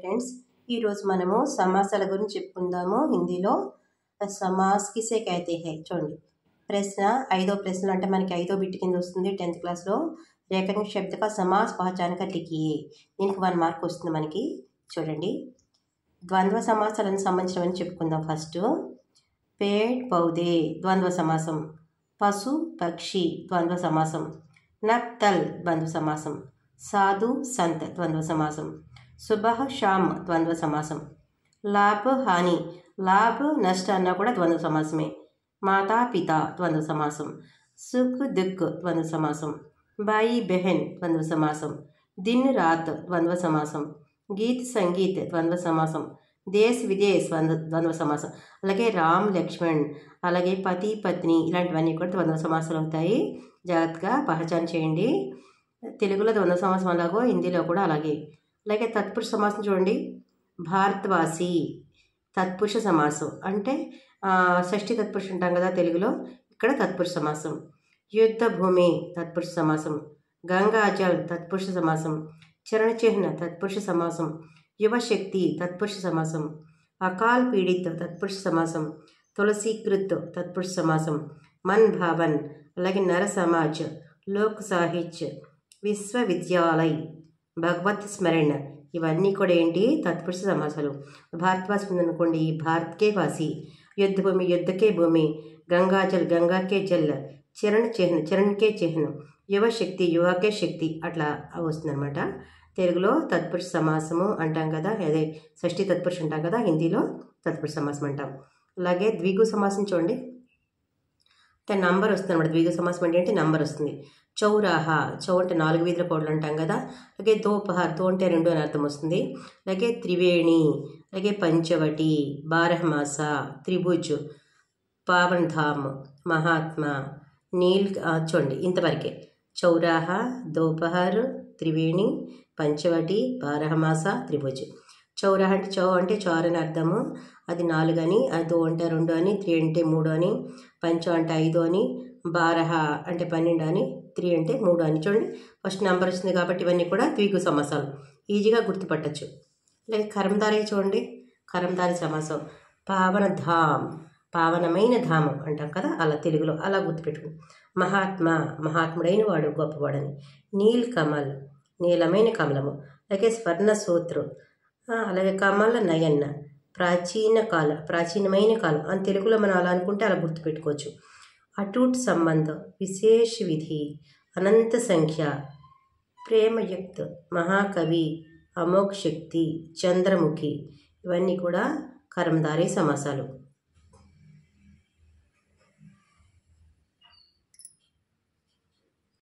Friends, ఈరోజు మనము సమాసాల గురించి చెప్పుకుందాము. హిందీలో సమాస్ కిసే కహతే హై. చూడండి, ప్రశ్న 5వ ప్రశ్న అంటే మనకి 5వ బిట్ కింద వస్తుంది 10th క్లాస్లో. రేఖాంక శబ్ద కా సమాస్ పహచాన్ కర్ లిఖియే. దీనికి 1 మార్క్ వస్తుంది మనకి. చూడండి, ద్వంద్వ సమాసాలకు సంబంధించినవని చెప్పుకుందాం. ఫస్ట్ పేడ్ పౌదే ద్వంద్వ సమాసం, పశు పక్షి ద్వంద్వ సమాసం, నక్ తల్ ద్వంద్వ సమాసం, సాధు సంత్ ద్వంద్వ సమాసం, సుబహ్ షామ్ ద్వంద్వ సమాసం, లాభ్ హాని లాభ్ నష్ట అన్న కూడా ద్వంద్వ సమాసమే, మాతా పిత ద్వంద్వ సమాసం, సుఖ్ దుఃఖ్ ద్వంద్వ సమాసం, బాయి బెహన్ ద్వంద్వ సమాసం, దిన్ రాత్ ద్వంద్వ సమాసం, గీత్ సంగీత్ ద్వంద్వ సమాసం, దేశ్ విదేశ్ ద్వంద్వ సమాసం, అలాగే రామ్ లక్ష్మణ్, అలాగే పతి పత్ని ఇలాంటివన్నీ కూడా ద్వంద్వ సమాసాలు అవుతాయి. జాగ్రత్తగా పహచాన్ చేయండి. తెలుగులో ద్వంద్వ సమాసం అలాగో హిందీలో కూడా అలాగే. అలాగే తత్పురుష సమాసం చూడండి, భారతవాసి తత్పురుష సమాసం అంటే షష్ఠి తత్పురుష ఉంటాం కదా తెలుగులో, ఇక్కడ తత్పురుష సమాసం. యుద్ధ భూమి తత్పురుష సమాసం, గంగాజల్ తత్పురుష సమాసం, చరణ చిహ్న తత్పురుష సమాసం, యువశక్తి తత్పురుష సమాసం, అకాల్ పీడిత్ తత్పురుష సమాసం, తులసీకృత్ తత్పురుష సమాసం, మన్ భావన్, అలాగే నర సమాజ్, లోక్ సాహిత్య, విశ్వవిద్యాలయ్, భగవత్ స్మరణ, ఇవన్నీ కూడా ఏంటి తత్పురుష సమాసాలు. భారతవాసి ఉందనుకోండి, భారత్కే వాసి, యుద్ధ భూమి యుద్ధకే భూమి, గంగాజల్ గంగాకే జల్, చరణ చిహ్న చరణ్కే చిహ్నం, యువశక్తి యువకే శక్తి, అట్లా వస్తుందన్నమాట. తెలుగులో తత్పురుష సమాసము అంటాం కదా, అదే షష్ఠి తత్పురుష అంటాం కదా, హిందీలో తత్పురుష సమాసం అంటాం. అలాగే ద్విగు సమాసం చూడండి, నంబర్ వస్తుంది అనమాట. ద్విగు సమాసం అంటే నంబర్ వస్తుంది. చౌరాహా, చౌ అంటే 4 వీధుల కోడలు అంటాం కదా. అలాగే దోపహర్, దో అంటే 2 అని అర్థం వస్తుంది. అలాగే త్రివేణి, అలాగే పంచవటి, బారహమాస, త్రిభుజ్, పావన్ ధామ్, మహాత్మా, నీల్. చూడండి ఇంతవరకే. చౌరాహా, దోపహర్, త్రివేణి, పంచవటి, బారహమాస, త్రిభుజ్. చౌరాహ అంటే చౌ అంటే 4 అని అర్థము, అది 4 అని, అది దో అంటే 2 అని, 3 అంటే 3 అని, పంచ అంటే 5 అని, బారహ అంటే 12 అని, 3 అంటే 3 అని. చూడండి, ఫస్ట్ నెంబర్ వస్తుంది కాబట్టి ఇవన్నీ కూడా ద్విగు సమాసాలు, ఈజీగా గుర్తుపట్టచ్చు. అలాగే కరందారి చూడండి, కరందారి సమాసం, పావన ధామ్, పావనమైన ధామం అంటాం కదా, అలా తెలుగులో అలా గుర్తుపెట్టుకుని. మహాత్మా, మహాత్ముడైన వాడు గొప్పవాడని. నీల్ కమల్, నీలమైన కమలము. అలాగే స్వర్ణ సూత్రు, అలాగే కమల నయన్న, ప్రాచీనమైన కాలం అని తెలుగులో మనం అలా అనుకుంటే అలా గుర్తుపెట్టుకోవచ్చు. అటూట్ సంబంధం, విశేష విధి, అనంత సంఖ్య, ప్రేమయుక్త, మహాకవి, అమోఘ శక్తి, చంద్రముఖి, ఇవన్నీ కూడా కరందారి సమాసాలు.